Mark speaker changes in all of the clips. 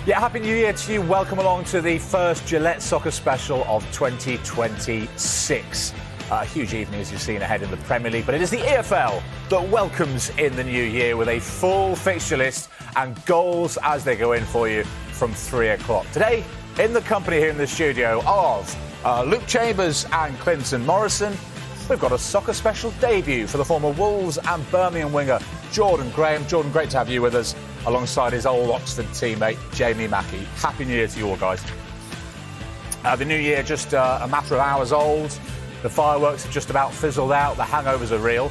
Speaker 1: Yeah, Happy New Year to you. Welcome along to the first Gillette Soccer Special of 2026. A huge evening, as you've seen, ahead in the Premier League, but it is the EFL that welcomes in the new year with a full fixture list and goals as they go in for you from 3 o'clock. Today, in the company here in the studio of Luke Chambers and Clinton Morrison, we've got a soccer special debut for the former Wolves and Birmingham winger Jordan Graham. Jordan, great to have you with us alongside his old Oxford teammate Jamie Mackey. Happy New Year to you all, guys. The new year just a matter of hours old. The fireworks have just about fizzled out. The hangovers are real.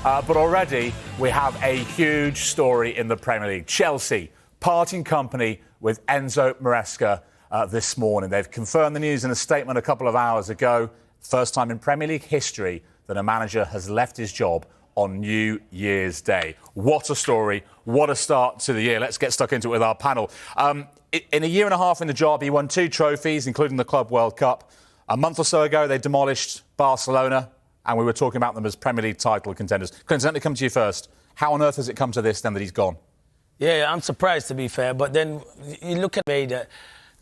Speaker 1: But already we have a huge story in the Premier League. Chelsea parting company with Enzo Maresca this morning. They've confirmed the news in a statement a couple of hours ago. First time in Premier League history that a manager has left his job on New Year's Day. What a story. What a start to the year. Let's get stuck into it with our panel. In a year and a half in the job, he won 2 trophies, including the Club World Cup. A month or so ago, they demolished Barcelona, and we were talking about them as Premier League title contenders. Clinton, let me come to you first. How on earth has it come to this, then, that he's gone?
Speaker 2: Yeah, I'm surprised, to be fair. But then you look at me a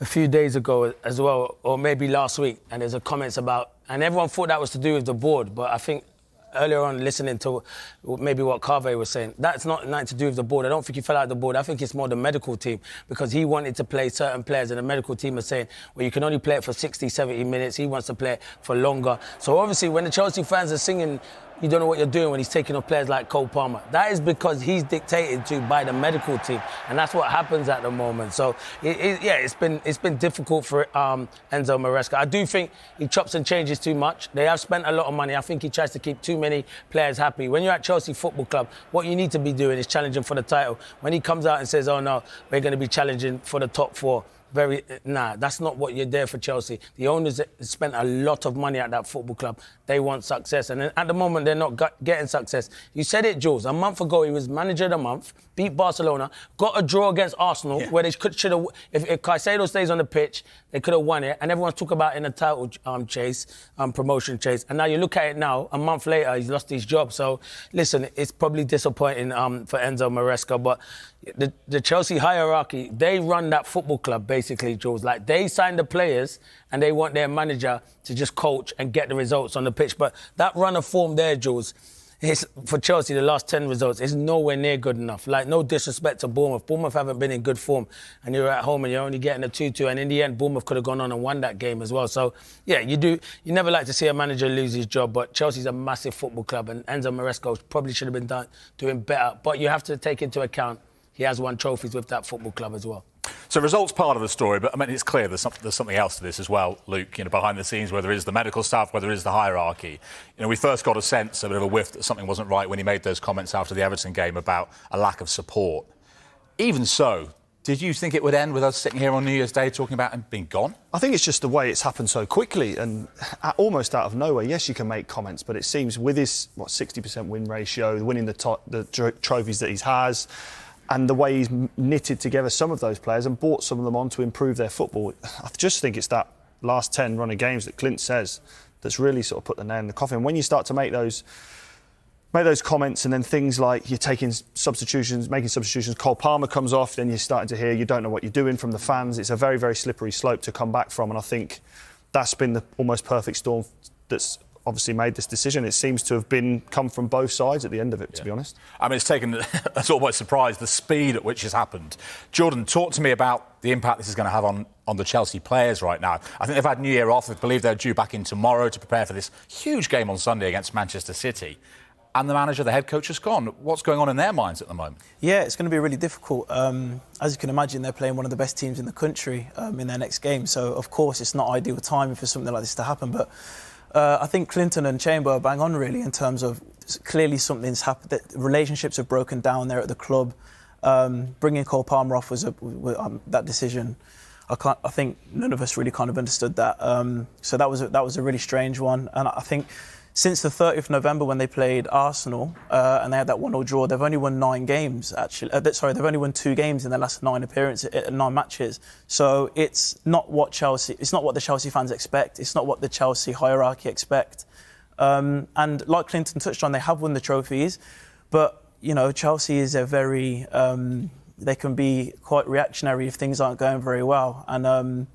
Speaker 2: few days ago as well, or maybe last week, and there's a comments about, and everyone thought that was to do with the board, but I think earlier on, listening to maybe what Carvey was saying, that's not nothing to do with the board. I don't think he fell out of the board. I think it's more the medical team, because he wanted to play certain players, and the medical team are saying, well, you can only play it for 60, 70 minutes. He wants to play it for longer. So obviously, when the Chelsea fans are singing, you don't know what you're doing, when he's taking off players like Cole Palmer, that is because he's dictated to by the medical team, and that's what happens at the moment. So it's been difficult for Enzo Maresca. I do think he chops and changes too much. They have spent a lot of money. I think he tries to keep too many players happy. When you're at Chelsea Football Club, what you need to be doing is challenging for the title. When he comes out and says, oh no, we're going to be challenging for the top 4, that's not what you're there for, Chelsea. The owners spent a lot of money at that football club. They want success, and at the moment they're not getting success. You said it, Jules. A month ago he was manager of the month, beat Barcelona, got a draw against Arsenal, where they should have. If Caicedo stays on the pitch, they could have won it, and everyone's talking about in a title promotion chase. And now you look at it now, a month later he's lost his job. So listen, it's probably disappointing for Enzo Maresca, but the Chelsea hierarchy, they run that football club basically, Jules. Like, they sign the players and they want their manager to just coach and get the results on the pitch. But that run of form there, Jules, for Chelsea, the last 10 results, is nowhere near good enough. Like, no disrespect to Bournemouth. Bournemouth haven't been in good form, and you're at home and you're only getting a 2-2, and in the end, Bournemouth could have gone on and won that game as well. So, yeah, you never like to see a manager lose his job, but Chelsea's a massive football club, and Enzo Maresca probably should have been doing better. But you have to take into account he has won trophies with that football club as well.
Speaker 1: So results part of the story, but I mean, it's clear there's something else to this as well, Luke, behind the scenes, whether it is the medical staff, whether it is the hierarchy. We first got a sense, a bit of a whiff that something wasn't right when he made those comments after the Everton game about a lack of support. Even so, did you think it would end with us sitting here on New Year's Day talking about him being gone?
Speaker 3: I think it's just the way it's happened so quickly and almost out of nowhere. Yes, you can make comments, but it seems with his 60% win ratio, winning the trophies that he has, and the way he's knitted together some of those players and brought some of them on to improve their football, I just think it's that last 10 run of games that Clint says that's really sort of put the nail in the coffin. When you start to make those comments, and then things like you're making substitutions, Cole Palmer comes off, then you're starting to hear you don't know what you're doing from the fans. It's a very, very slippery slope to come back from, and I think that's been the almost perfect storm that's obviously made this decision. It seems to have come from both sides at the end of it, to be honest.
Speaker 1: I mean, it's taken us all by surprise, the speed at which it's happened. Jordan, talk to me about the impact this is going to have on the Chelsea players right now. I think they've had New Year off. I believe they're due back in tomorrow to prepare for this huge game on Sunday against Manchester City. And the manager, the head coach, has gone. What's going on in their minds at the moment? Yeah, it's going to be really difficult. As you can imagine, they're playing one of the best teams in the country in their next game. So, of course, it's not ideal timing for something like this to happen. But I think Clinton and Chamber are bang on, really, in terms of clearly something's happened. That relationships have broken down there at the club. Bringing Cole Palmer off was that decision. I think none of us really kind of understood that. So that was a really strange one. And I think since the 30th of November, when they played Arsenal and they had that 1-1 draw, they've only won 9 games, actually. They've only won 2 games in their last 9 matches. So it's not what the Chelsea fans expect. It's not what the Chelsea hierarchy expect. And like Clinton touched on, they have won the trophies. But, Chelsea is a very
Speaker 4: they can be quite reactionary if things aren't going very well. And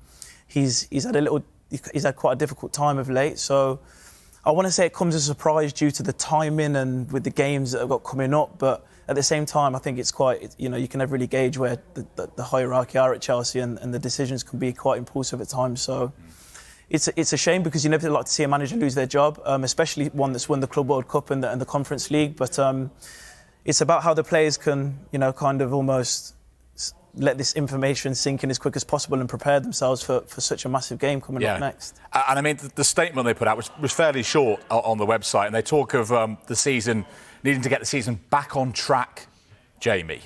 Speaker 4: he's had quite a difficult time of late. So I want to say it comes as a surprise due to the timing and with the games that have got coming up. But at the same time, I think it's quite, you can never really gauge where the hierarchy are at Chelsea, and the decisions can be quite impulsive at times. So it's a shame, because you never like to see a manager lose their job, especially one that's won the Club World Cup and the Conference League. But it's about how the players can, kind of almost let this information sink in as quick as possible and prepare themselves for such a massive game coming up next.
Speaker 1: And I mean, the statement they put out was fairly short on the website, and they talk of the season, needing to get the season back on track, Jamie.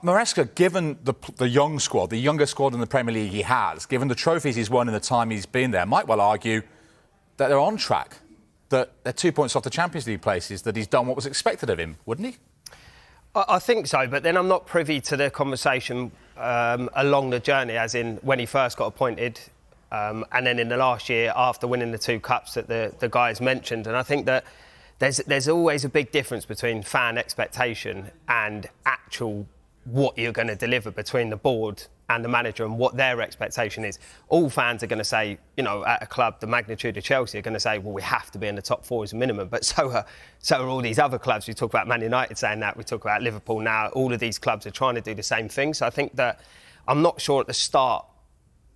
Speaker 1: Maresca, given the young squad, the youngest squad in the Premier League he has, given the trophies he's won in the time he's been there, might well argue that they're on track, that they're 2 points off the Champions League places, that he's done what was expected of him, wouldn't he?
Speaker 5: I think so, but then I'm not privy to the conversation along the journey, as in when he first got appointed, and then in the last year after winning the 2 cups that the guys mentioned. And I think that there's always a big difference between fan expectation and actual what you're going to deliver between the board and the manager and what their expectation is. All fans are going to say, at a club the magnitude of Chelsea, are going to say, well, we have to be in the top 4 as a minimum. But so are all these other clubs. We talk about Man United saying that, we talk about Liverpool now. All of these clubs are trying to do the same thing. So I think that I'm not sure at the start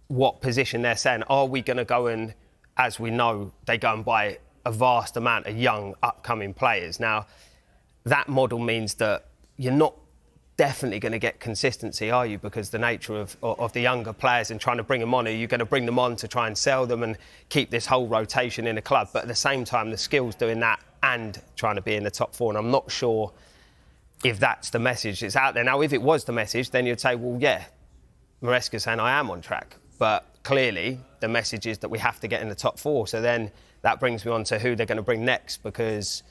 Speaker 5: what position they're saying. Are we going to go and, as we know, they go and buy a vast amount of young upcoming players? Now, that model means that you're not definitely going to get consistency, are you? Because the nature of the younger players and trying to bring them on, are you going to bring them on to try and sell them and keep this whole rotation in a club? But at the same time, the skills doing that and trying to be in the top 4. And I'm not sure if that's the message that's out there. Now, if it was the message, then you'd say, well, yeah, Maresca's saying I am on track. But clearly, the message is that we have to get in the top 4. So then that brings me on to who they're going to bring next, because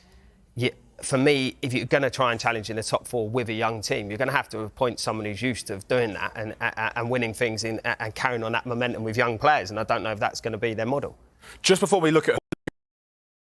Speaker 5: for me, if you're going to try and challenge in the top 4 with a young team, you're going to have to appoint someone who's used to doing that and winning things and carrying on that momentum with young players. And I don't know if that's going to be their model.
Speaker 1: Just before we look at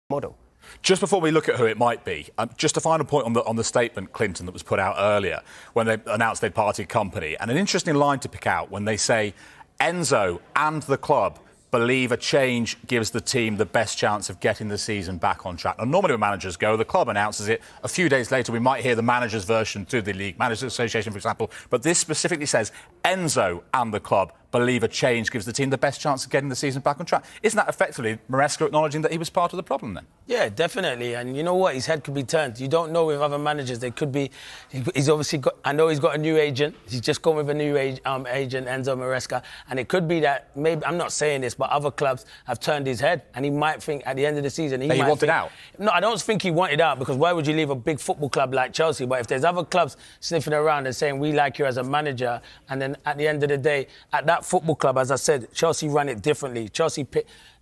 Speaker 1: who it might be, just a final point on the statement, Clinton, that was put out earlier when they announced they'd parted company. And an interesting line to pick out when they say Enzo and the club believe a change gives the team the best chance of getting the season back on track. Now, normally when managers go, the club announces it. A few days later, we might hear the manager's version through the League Managers Association, for example. But this specifically says Enzo and the club believe a change gives the team the best chance of getting the season back on track. Isn't that effectively Maresca acknowledging that he was part of the problem then?
Speaker 2: Yeah, definitely. And you know what? His head could be turned. You don't know with other managers. They could be... He's obviously got... I know he's got a new agent. He's just gone with a new agent, Enzo Maresca. And it could be that maybe... I'm not saying this, but other clubs have turned his head. And he might think at the end of the season... He
Speaker 1: wanted out?
Speaker 2: No, I don't think he wanted out, because why would you leave a big football club like Chelsea? But if there's other clubs sniffing around and saying, we like you as a manager, and then at the end of the day, at that football club, as I said, Chelsea run it differently.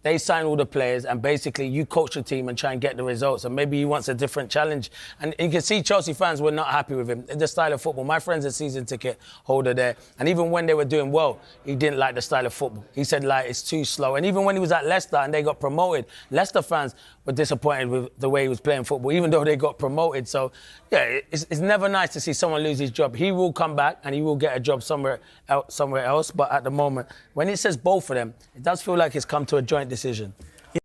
Speaker 2: They sign all the players, and basically you coach the team and try and get the results. And maybe he wants a different challenge. And you can see Chelsea fans were not happy with him. The style of football. My friend's a season ticket holder there. And even when they were doing well, he didn't like the style of football. He said, it's too slow. And even when he was at Leicester and they got promoted, Leicester fans were disappointed with the way he was playing football, even though they got promoted. So, yeah, it's never nice to see someone lose his job. He will come back and he will get a job somewhere else. But at the moment, when it says both of them, it does feel like it's come to a joint decision.
Speaker 4: Yeah,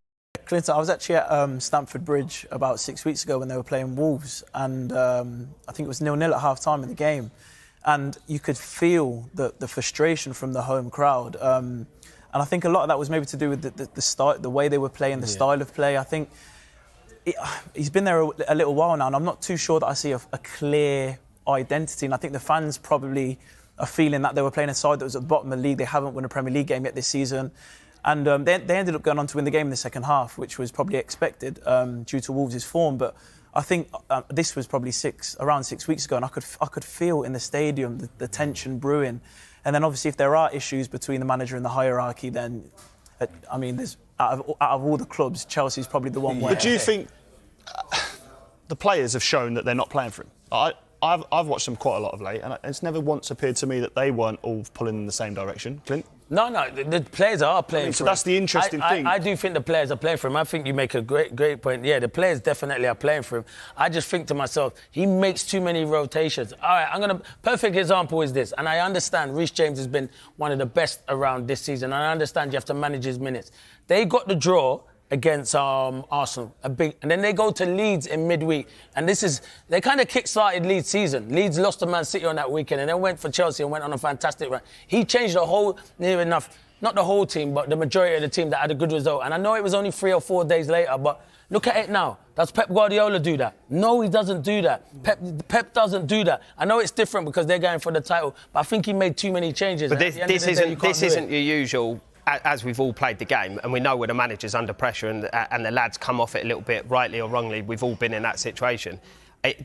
Speaker 4: Clinton, I was actually at Stamford Bridge about 6 weeks ago when they were playing Wolves, and I think it was 0-0 at half-time in the game. And you could feel the frustration from the home crowd. And I think a lot of that was maybe to do with the style, the way they were playing, the style of play. I think he's been there a little while now, and I'm not too sure that I see a clear identity. And I think the fans probably are feeling that they were playing a side that was at the bottom of the league. They haven't won a Premier League game yet this season. And they ended up going on to win the game in the second half, which was probably expected due to Wolves' form. But I think this was probably around 6 weeks ago, and I could feel in the stadium the tension brewing. And then obviously if there are issues between the manager and the hierarchy, then, I mean, there's out of all the clubs, Chelsea's probably the one where...
Speaker 3: But do you think the players have shown that they're not playing for him? I've watched them quite a lot of late, and it's never once appeared to me that they weren't all pulling in the same direction. Clint?
Speaker 2: No, the players are playing for
Speaker 3: so
Speaker 2: him.
Speaker 3: that's the interesting thing.
Speaker 2: I do think the players are playing for him. I think you make a great point. Yeah, the players definitely are playing for him. I just think to myself, he makes too many rotations. All right, perfect example is this, and I understand Reece James has been one of the best around this season, and I understand you have to manage his minutes. They got the draw against Arsenal, and then they go to Leeds in midweek, and they kind of kick-started Leeds' season. Leeds lost to Man City on that weekend, and then went for Chelsea and went on a fantastic run. He changed the whole, near enough, not the whole team, but the majority of the team that had a good result. And I know it was only 3 or 4 days later, but look at it now. Does Pep Guardiola do that? No, he doesn't do that. Pep doesn't do that. I know it's different because they're going for the title, but I think he made too many changes.
Speaker 5: But this isn't your usual. As we've all played the game, and we know when a manager's under pressure and the lads come off it a little bit, rightly or wrongly, we've all been in that situation.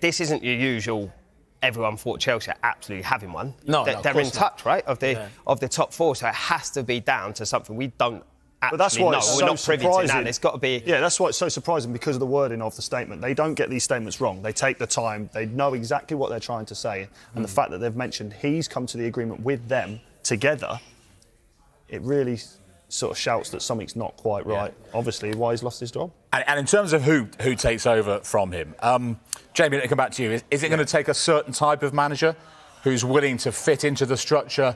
Speaker 5: This isn't your usual. Everyone thought Chelsea are absolutely having one.
Speaker 2: No,
Speaker 5: they're in touch, right, of the top 4. So it has to be down to something we don't actually
Speaker 3: But that's why
Speaker 5: know.
Speaker 3: it's
Speaker 5: We're
Speaker 3: so
Speaker 5: not privy
Speaker 3: surprising.
Speaker 5: to that. It's got to be.
Speaker 3: Yeah, that's why it's so surprising, because of the wording of the statement. They don't get these statements wrong. They take the time. They know exactly what they're trying to say, and the fact that they've mentioned he's come to the agreement with them together, it really sort of shouts that something's not quite right. Yeah. Obviously, why he's lost his job.
Speaker 1: And in terms of who takes over from him, Jamie, let me come back to you. Is it going to take a certain type of manager who's willing to fit into the structure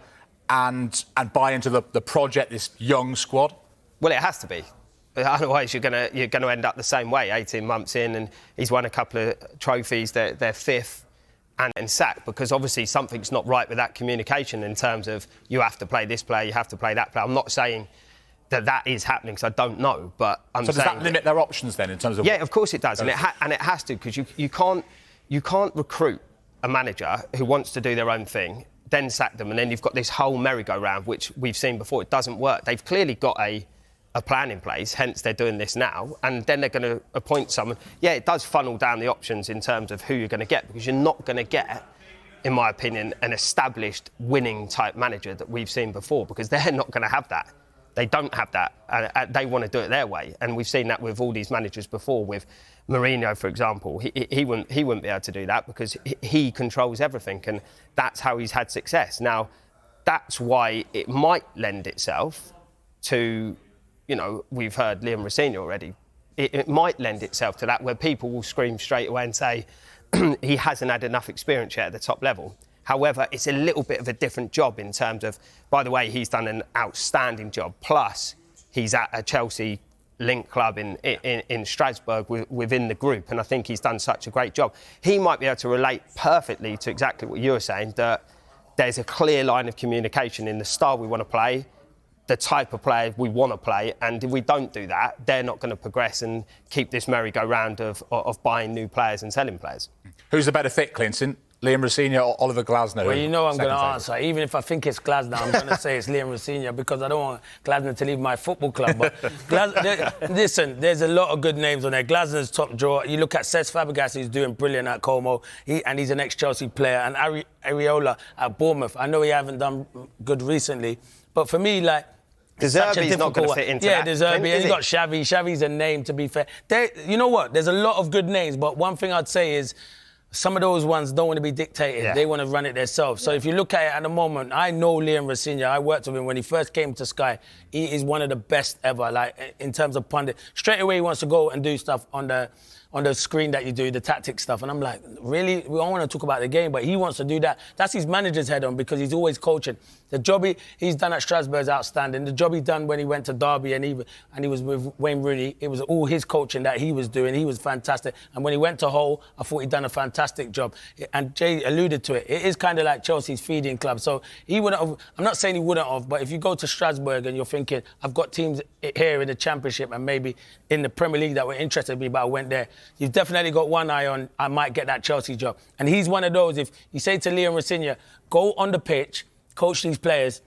Speaker 1: and buy into the project, this young squad?
Speaker 5: Well, it has to be. Otherwise, you're going to end up the same way. 18 months in, and he's won a couple of trophies. They're fifth. And sacked, because obviously something's not right with that communication in terms of you have to play this player, you have to play that player. I'm not saying that is happening, because I don't know, but I'm saying...
Speaker 1: So does that limit their options then in terms of...
Speaker 5: Yeah, of course it does, and it has to, because you can't recruit a manager who wants to do their own thing, then sack them, and then you've got this whole merry-go-round, which we've seen before. It doesn't work. They've clearly got a plan in place, hence they're doing this now, and then they're going to appoint someone. Yeah, it does funnel down the options in terms of who you're going to get, because you're not going to get, in my opinion, an established winning type manager that we've seen before, because they're not going to have that. They don't have that, and they want to do it their way, and we've seen that with all these managers before. With Mourinho, for example, he wouldn't be able to do that, because he controls everything, and that's how he's had success. Now, that's why it might lend itself to... You know, we've heard Liam Rossini already. It might lend itself to that, where people will scream straight away and say he hasn't had enough experience yet at the top level. However, it's a little bit of a different job in terms of, by the way, he's done an outstanding job. Plus, he's at a Chelsea link club in Strasbourg within the group, and I think he's done such a great job. He might be able to relate perfectly to exactly what you were saying, that there's a clear line of communication in the style we want to play, the type of player we want to play, and if we don't do that, they're not going to progress and keep this merry-go-round of buying new players and selling players.
Speaker 1: Who's the better fit, Clinton? Liam Rossini or Oliver Glasner?
Speaker 2: Well, you know I'm going to answer. Even if I think it's Glasner, I'm going to say it's Liam Rossini, because I don't want Glasner to leave my football club. But listen, there's a lot of good names on there. Glasner's top drawer. You look at Cesc Fabregas, who's doing brilliant at Como, and he's an ex-Chelsea player. And Areola at Bournemouth. I know he haven't done good recently, but for me, like...
Speaker 5: De Zerbi's not going to fit into that.
Speaker 2: Yeah, De Zerbi. And you've got Xavi. Xavi's a name, to be fair. You know what? There's a lot of good names, but one thing I'd say is some of those ones don't want to be dictated. Yeah. They want to run it themselves. So if you look at it at the moment, I know Liam Rossini. I worked with him when he first came to Sky. He is one of the best ever, like, in terms of pundit. Straight away, he wants to go and do stuff on the screen that you do, the tactic stuff. And I'm like, really? We don't want to talk about the game, but he wants to do that. That's his manager's head on, because he's always coaching. The job he's done at Strasbourg is outstanding. The job he done when he went to Derby and he was with Wayne Rooney, it was all his coaching that he was doing. He was fantastic. And when he went to Hull, I thought he'd done a fantastic job. And Jay alluded to it. It is kind of like Chelsea's feeding club. So he wouldn't have, I'm not saying he wouldn't have, but if you go to Strasbourg and you're thinking, I've got teams here in the Championship and maybe in the Premier League that were interested in me, but I went there, you've definitely got one eye on, I might get that Chelsea job. And he's one of those, if you say to Liam Rossini, go on the pitch, coach these players,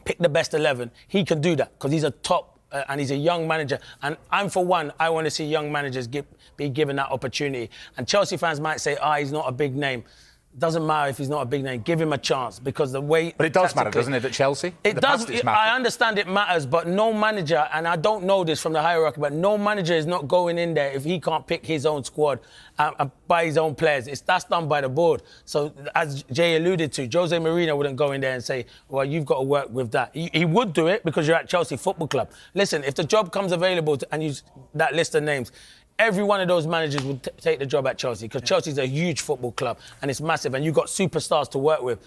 Speaker 2: pick the best 11, he can do that, because he's a top and he's a young manager. And I'm, for one, I want to see young managers be given that opportunity. And Chelsea fans might say, he's not a big name. Doesn't matter if he's not a big name. Give him a chance because the way.
Speaker 1: But it does matter, doesn't it, at Chelsea?
Speaker 2: It does. I understand it matters, but no manager, and I don't know this from the hierarchy, but no manager is not going in there if he can't pick his own squad and by his own players. That's done by the board. So, as Jay alluded to, Jose Mourinho wouldn't go in there and say, well, you've got to work with that. He would do it because you're at Chelsea Football Club. Listen, if the job comes available and you that list of names, every one of those managers would take the job at Chelsea because Chelsea's a huge football club and it's massive and you've got superstars to work with.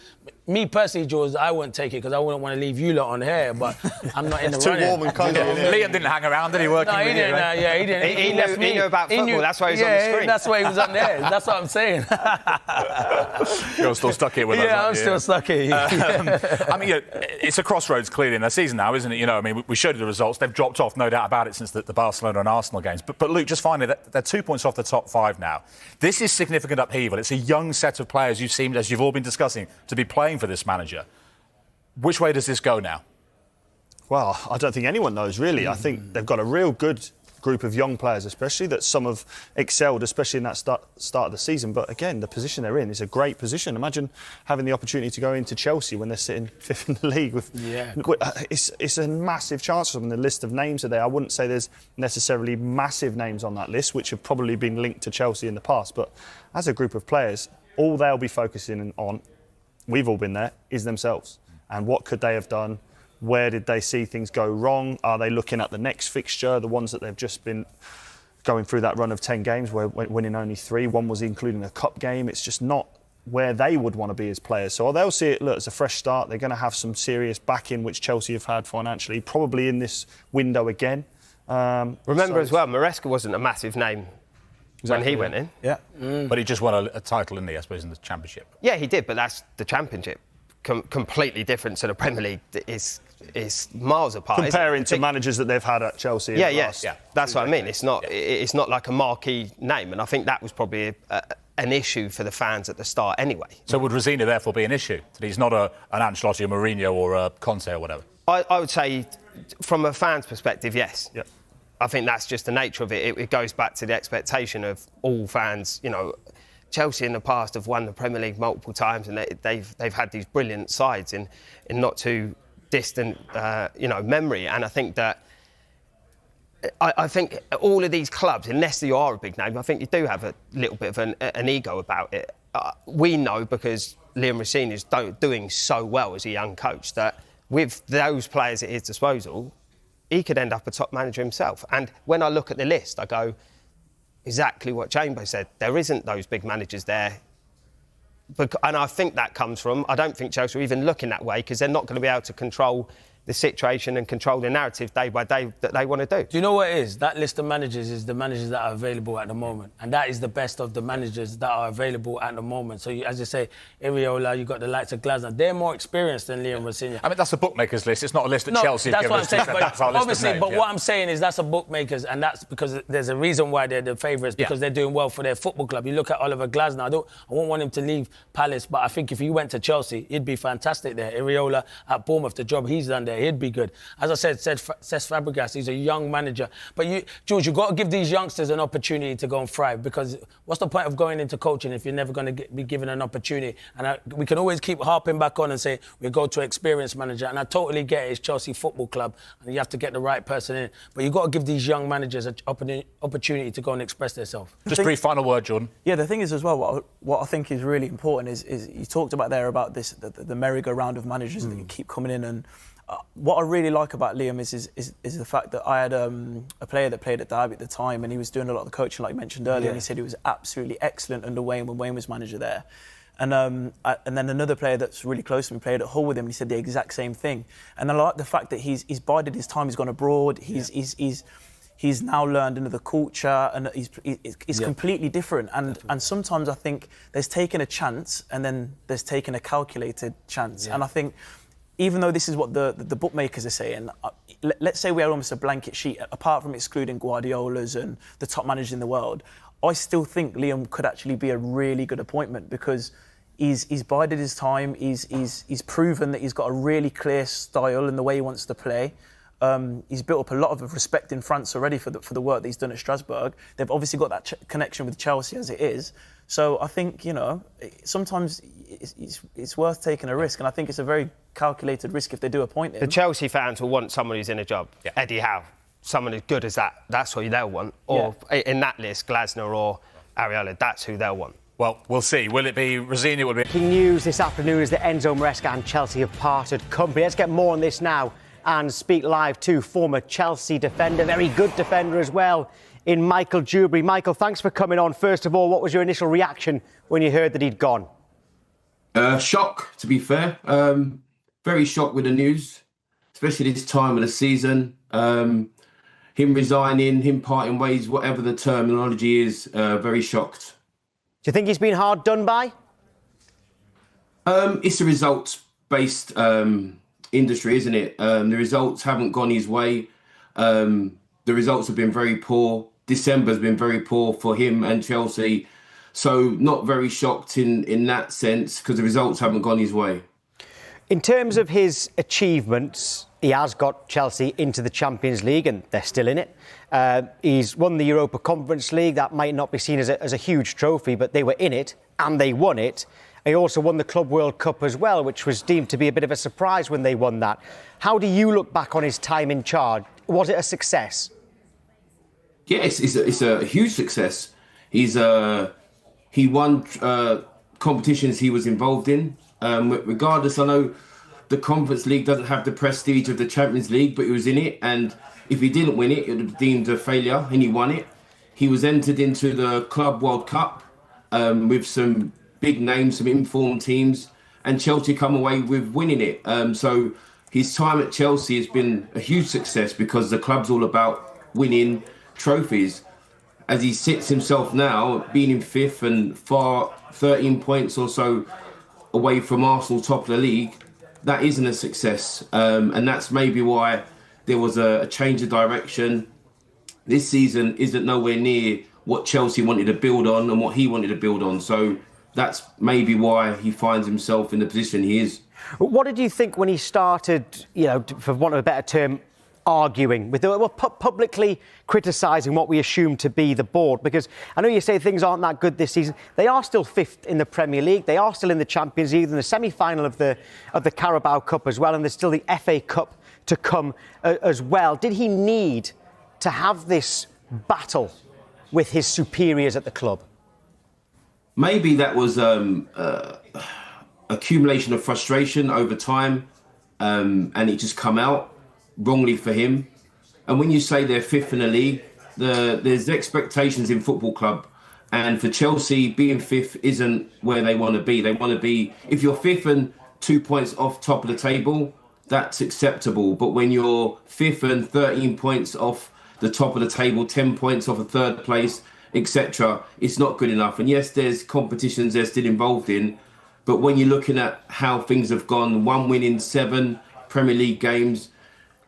Speaker 2: Me personally, Jules, I wouldn't take it because I wouldn't want to leave you lot on here, but I'm not in the running.
Speaker 3: Too warm and cozy.
Speaker 1: Liam didn't hang around, did he? Working with
Speaker 2: he didn't.
Speaker 1: Right?
Speaker 2: Yeah, he didn't.
Speaker 5: He knew about football. That's why he was on the screen.
Speaker 2: That's why he was on there. That's what I'm saying.
Speaker 1: You're still stuck here with us.
Speaker 2: Yeah, I'm still stuck here.
Speaker 1: I mean, it's a crossroads clearly in their season now, isn't it? I mean, we showed you the results. They've dropped off, no doubt about it, since the Barcelona and Arsenal games. But Luke, just finally, they're 2 points off the top 5 now. This is significant upheaval. It's a young set of players you've seen, as you've all been discussing, to be playing for this manager. Which way does this go now?
Speaker 3: Well, I don't think anyone knows, really. I think they've got a real good group of young players, especially, that some have excelled, especially in that start of the season. But again, the position they're in is a great position. Imagine having the opportunity to go into Chelsea when they're sitting 5th in the league. It's a massive chance for them. The list of names are there. I wouldn't say there's necessarily massive names on that list, which have probably been linked to Chelsea in the past. But as a group of players, all they'll be focusing on, we've all been there, is themselves. And what could they have done? Where did they see things go wrong? Are they looking at the next fixture, the ones that they've just been going through that run of 10 games, where winning only 3? One was including a cup game. It's just not where they would want to be as players. So they'll see it, look, as a fresh start. They're going to have some serious backing, which Chelsea have had financially, probably in this window again.
Speaker 5: Remember as well, Maresca wasn't a massive name when he went in.
Speaker 3: Yeah.
Speaker 1: But he just won a title, didn't he, I suppose, in the Championship?
Speaker 5: Yeah, he did, but that's the Championship. Completely different to the Premier League. Is miles apart.
Speaker 3: Comparing to managers that they've had at Chelsea.
Speaker 5: Yeah. That's what I mean. It's not like a marquee name, and I think that was probably an issue for the fans at the start anyway.
Speaker 1: So would Rosina therefore be an issue? That he's not an Ancelotti, a Mourinho or a Conte or whatever?
Speaker 5: I would say, from a fan's perspective, yes.
Speaker 3: Yep.
Speaker 5: I think that's just the nature of it. It goes back to the expectation of all fans, Chelsea in the past have won the Premier League multiple times, and they've had these brilliant sides in not too distant memory. And I think that I think all of these clubs, unless you are a big name, I think you do have a little bit of an ego about it. We know, because Liam Rosenior is doing so well as a young coach, that with those players at his disposal, he could end up a top manager himself. And when I look at the list, I go, exactly what Chamber said. There isn't those big managers there. And I think that comes from, I don't think Chelsea are even looking that way, because they're not going to be able to control the situation and control the narrative day by day that they want to do.
Speaker 2: Do you know what it is? That list of managers is the managers that are available at the moment. And that is the best of the managers that are available at the moment. So, as you say, Iriola, you've got the likes of Glasner. They're more experienced than Liam Rosenior.
Speaker 1: I mean, that's a bookmaker's list. It's not a list that Chelsea have
Speaker 2: that's
Speaker 1: given
Speaker 2: what I'm
Speaker 1: us.
Speaker 2: saying.
Speaker 1: That's our list
Speaker 2: obviously,
Speaker 1: of names,
Speaker 2: but what I'm saying is that's a bookmaker's, and that's because there's a reason why they're the favourites, because they're doing well for their football club. You look at Oliver Glasner. I won't want him to leave Palace, but I think if he went to Chelsea, he'd be fantastic there. Iriola at Bournemouth, the job he's done there, he'd be good. As I said, Cesc Fabregas, he's a young manager. But George, you've got to give these youngsters an opportunity to go and thrive, because what's the point of going into coaching if you're never going to be given an opportunity? And we can always keep harping back on and say we go to an experienced manager, and I totally get it, it's Chelsea Football Club, and you have to get the right person in. But you've got to give these young managers an opportunity to go and express themselves.
Speaker 1: Just brief final word, Jordan.
Speaker 4: Yeah, the thing is as well, what I think is really important is you talked about there about this, the merry-go-round of managers that you keep coming in, and what I really like about Liam is the fact that I had a player that played at Derby at the time, and he was doing a lot of the coaching, like you mentioned earlier, and he said he was absolutely excellent under Wayne when Wayne was manager there. And then another player that's really close to me played at Hull with him, and he said the exact same thing. And I like the fact that he's bided his time, he's gone abroad, he's now learned another culture, and he's completely different. And sometimes I think there's taken a chance, and then there's taken a calculated chance. And I think, even though this is what the bookmakers are saying, let's say we had almost a blanket sheet, apart from excluding Guardiola's and the top managers in the world, I still think Liam could actually be a really good appointment, because he's bided his time, he's proven that he's got a really clear style in the way he wants to play. He's built up a lot of respect in France already for the work that he's done at Strasbourg. They've obviously got that connection with Chelsea as it is. So I think, sometimes it's worth taking a risk, and I think it's a very calculated risk if they do appoint him.
Speaker 5: The Chelsea fans will want someone who's in a job. Yeah. Eddie Howe, someone as good as that. That's who they'll want. Or in that list, Glasner or Areola, that's who they'll want.
Speaker 1: Well, we'll see. Will it be Rosini? Will it be...
Speaker 6: Breaking news this afternoon is that Enzo Maresca and Chelsea have parted company. Let's get more on this now and speak live to former Chelsea defender, very good defender as well, in Michael Duberry. Michael, thanks for coming on. First of all, what was your initial reaction when you heard that he'd gone?
Speaker 7: Shock, to be fair. Very shocked with the news, especially this time of the season. Him resigning, him parting ways, whatever the terminology is, very shocked.
Speaker 6: Do you think he's been hard done by?
Speaker 7: It's a results-based industry, isn't it? The results haven't gone his way. The results have been very poor. December's been very poor for him and Chelsea. So not very shocked in that sense because the results haven't gone his way.
Speaker 6: In terms of his achievements, he has got Chelsea into the Champions League and they're still in it. He's won the Europa Conference League. That might not be seen as a huge trophy, but they were in it and they won it. He also won the Club World Cup as well, which was deemed to be a bit of a surprise when they won that. How do you look back on his time in charge? Was it a success?
Speaker 7: Yes, it's a huge success. He won competitions he was involved in. Regardless, I know the Conference League doesn't have the prestige of the Champions League, but he was in it. And if he didn't win it, it would have been deemed a failure, and he won it. He was entered into the Club World Cup with some big names, some informed teams, and Chelsea come away with winning it. So his time at Chelsea has been a huge success because the club's all about winning trophies. As he sits himself now, being in fifth and far 13 points or so away from Arsenal top of the league, that isn't a success. And that's maybe why there was a change of direction. This season isn't nowhere near what Chelsea wanted to build on and what he wanted to build on. So that's maybe why he finds himself in the position he is.
Speaker 6: What did you think when he started, for want of a better term, arguing with publicly criticising what we assume to be the board? Because I know you say things aren't that good this season. They are still fifth in the Premier League. They are still in the Champions League, in the semi-final of the Carabao Cup as well, and there's still the FA Cup to come as well. Did he need to have this battle with his superiors at the club?
Speaker 7: Maybe that was accumulation of frustration over time, and it just come out wrongly for him. And when you say they're fifth in the league, there's expectations in football club, and for Chelsea, being fifth isn't where they want to be. They want to be, if you're fifth and 2 points off top of the table, that's acceptable. But when you're fifth and 13 points off the top of the table, 10 points off a third place, etc., it's not good enough. And yes, there's competitions they're still involved in, but when you're looking at how things have gone, 1 win in 7 Premier League games,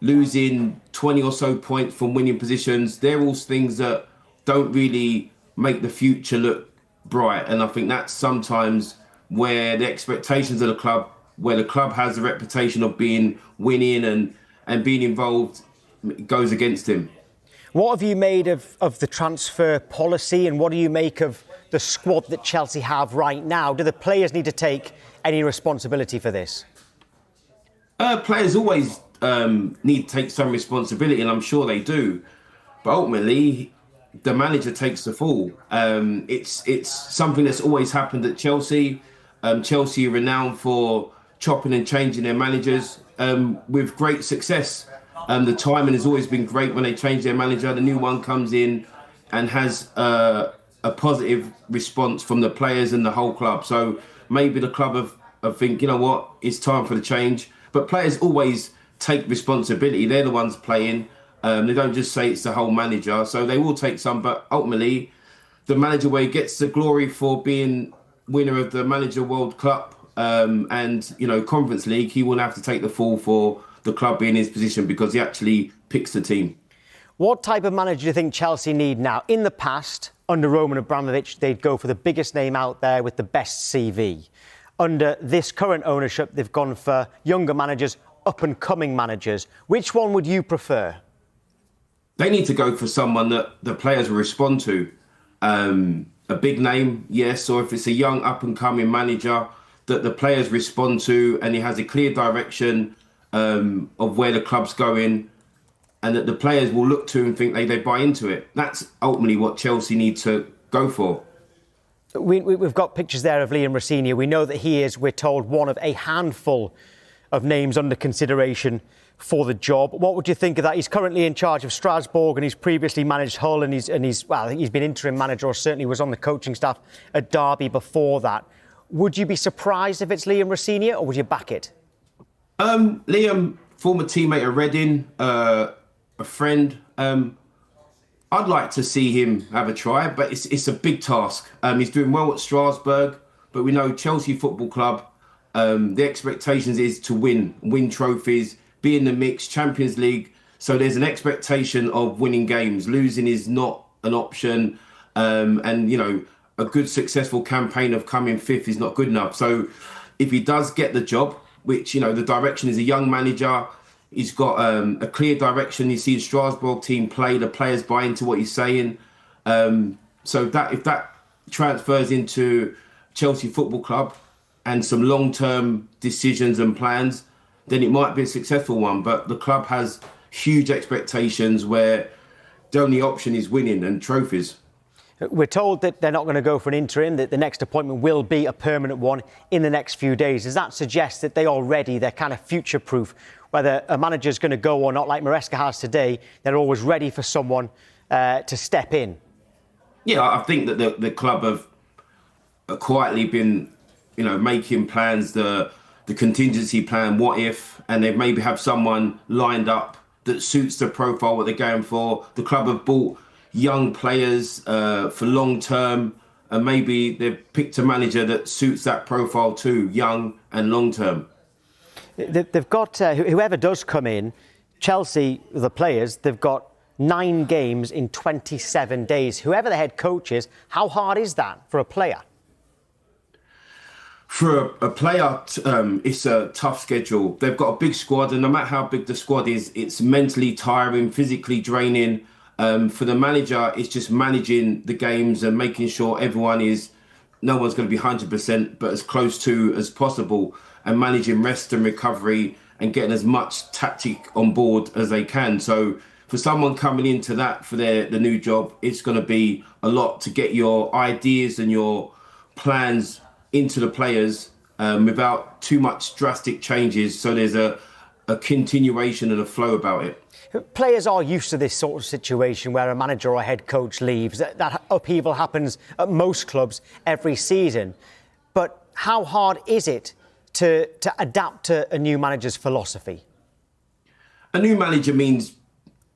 Speaker 7: losing 20 or so points from winning positions, they're all things that don't really make the future look bright. And I think that's sometimes where the expectations of the club, where the club has the reputation of being winning and being involved, goes against him.
Speaker 6: What have you made of the transfer policy, and what do you make of the squad that Chelsea have right now? Do the players need to take any responsibility for this?
Speaker 7: Players always need to take some responsibility, and I'm sure they do. But ultimately, the manager takes the fall. It's something that's always happened at Chelsea. Chelsea are renowned for chopping and changing their managers with great success. The timing has always been great when they change their manager. The new one comes in and has a positive response from the players and the whole club. So maybe the club have think, you know what, it's time for the change. But players always take responsibility. They're the ones playing. They don't just say it's the whole manager. So they will take some, but ultimately the manager where he gets the glory for being winner of the Manager World Cup and Conference League, he will have to take the fall for the club being in his position because he actually picks the team.
Speaker 6: What type of manager do you think Chelsea need now? In the past, under Roman Abramovich, they'd go for the biggest name out there with the best CV. Under this current ownership, they've gone for younger managers, up-and-coming managers. Which one would you prefer? They
Speaker 7: need to go for someone that the players will respond to. A a big name, yes, or if it's a young up-and-coming manager that the players respond to and he has a clear direction of where the club's going and that the players will look to and think they buy into it. That's ultimately what Chelsea need to go for.
Speaker 6: We've got pictures there of Liam Rosenior. We know that he is, we're told, one of a handful of names under consideration for the job. What would you think of that? He's currently in charge of Strasbourg and he's previously managed Hull and he's well, I think he's been interim manager or certainly was on the coaching staff at Derby before that. Would you be surprised if it's Liam Rosenior or would you back it?
Speaker 7: Liam, former teammate at Reading, a friend. I'd like to see him have a try, but it's a big task. He's doing well at Strasbourg, but we know Chelsea Football Club, the expectations is to win trophies, be in the mix, Champions League. So there's an expectation of winning games. Losing is not an option. And, you know, a good successful campaign of coming fifth is not good enough. So if he does get the job, which, you know, the direction is a young manager, he's got a clear direction. You see the Strasbourg team play, the players buy into what he's saying. So that if that transfers into Chelsea Football Club and some long-term decisions and plans, then it might be a successful one. But the club has huge expectations where the only option is winning and trophies.
Speaker 6: We're told that they're not going to go for an interim, that the next appointment will be a permanent one in the next few days. Does that suggest that they're kind of future-proof? Whether a manager's going to go or not, like Maresca has today, they're always ready for someone to step in.
Speaker 7: Yeah, I think that the club have quietly been, you know, making plans, the contingency plan, what if, and they maybe have someone lined up that suits the profile, what they're going for. The club have bought young players for long term, and maybe they've picked a manager that suits that profile too, young and long term.
Speaker 6: They've got, whoever does come in, Chelsea, the players, they've got 9 games in 27 days. Whoever the head coach is, how hard is that for a player?
Speaker 7: For a player, it's a tough schedule. They've got a big squad, and no matter how big the squad is, it's mentally tiring, physically draining. For the manager, it's just managing the games and making sure no one's going to be 100%, but as close to as possible, and managing rest and recovery and getting as much tactic on board as they can. So for someone coming into that for the new job, it's going to be a lot to get your ideas and your plans into the players without too much drastic changes. So there's a continuation and a flow about it.
Speaker 6: Players are used to this sort of situation where a manager or a head coach leaves. That upheaval happens at most clubs every season. But how hard is it to adapt to a new manager's philosophy?
Speaker 7: A new manager means,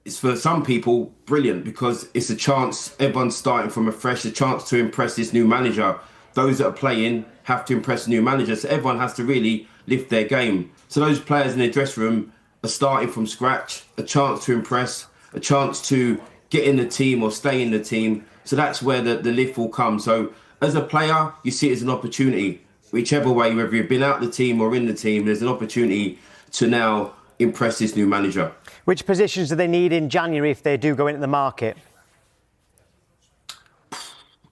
Speaker 7: it's for some people brilliant because it's a chance, everyone's starting from afresh, a chance to impress this new manager. Those that are playing have to impress the new manager, so everyone has to really lift their game. So those players in their dressing room are starting from scratch, a chance to impress, a chance to get in the team or stay in the team. So that's where the lift will come. So as a player, you see it as an opportunity. Whichever way, whether you've been out the team or in the team, there's an opportunity to now impress this new manager.
Speaker 6: Which positions do they need in January if they do go into the market?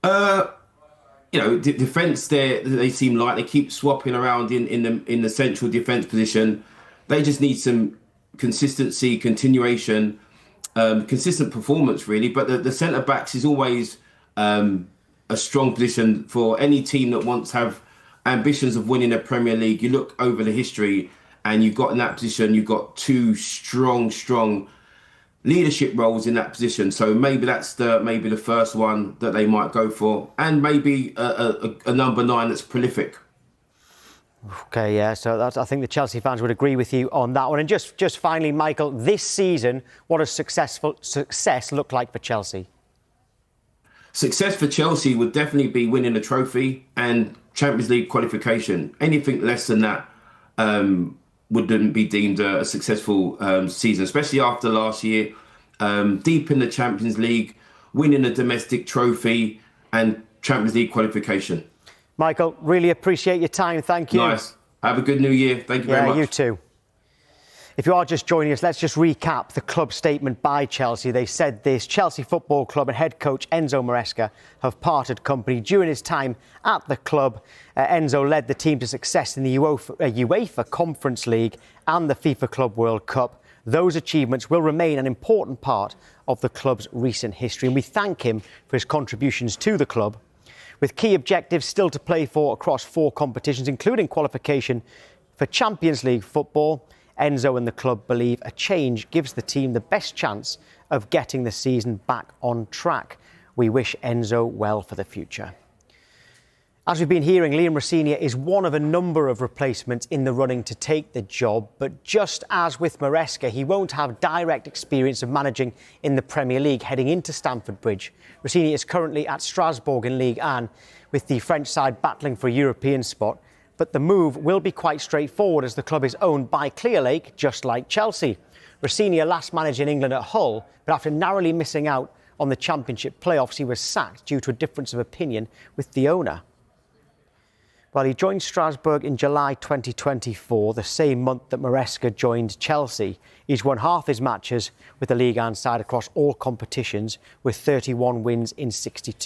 Speaker 7: You know, defence, they seem like they keep swapping around in the central defence position. They just need some consistency, continuation, consistent performance, really. But the centre-backs is always a strong position for any team that wants to have ambitions of winning a Premier League. You look over the history and you've got in that position, you've got 2 strong leadership roles in that position. So maybe that's maybe the first one that they might go for. And maybe a number 9 that's prolific.
Speaker 6: OK, yeah, so I think the Chelsea fans would agree with you on that one. And just finally, Michael, this season, what does success look like for Chelsea?
Speaker 7: Success for Chelsea would definitely be winning a trophy and Champions League qualification. Anything less than that wouldn't be deemed a successful season, especially after last year. Deep in the Champions League, winning a domestic trophy and Champions League qualification.
Speaker 6: Michael, really appreciate your time. Thank you.
Speaker 7: Nice. Have a good new year. Thank you very much.
Speaker 6: Yeah, you too. If you are just joining us, let's just recap the club statement by Chelsea. They said this: Chelsea Football Club and head coach Enzo Maresca have parted company. During his time at the club, Enzo led the team to success in the UEFA Conference League and the FIFA Club World Cup. Those achievements will remain an important part of the club's recent history, and we thank him for his contributions to the club. With key objectives still to play for across 4 competitions, including qualification for Champions League football, Enzo and the club believe a change gives the team the best chance of getting the season back on track. We wish Enzo well for the future. As we've been hearing, Liam Rosenior is one of a number of replacements in the running to take the job, but just as with Maresca, he won't have direct experience of managing in the Premier League heading into Stamford Bridge. Rosenior is currently at Strasbourg in Ligue 1, with the French side battling for a European spot. But the move will be quite straightforward as the club is owned by Clearlake, just like Chelsea. Rosenior last managed in England at Hull, but after narrowly missing out on the Championship playoffs, he was sacked due to a difference of opinion with the owner. Well, he joined Strasbourg in July 2024, the same month that Maresca joined Chelsea. He's won half his matches with the Ligue 1 side across all competitions, with 31 wins in 62.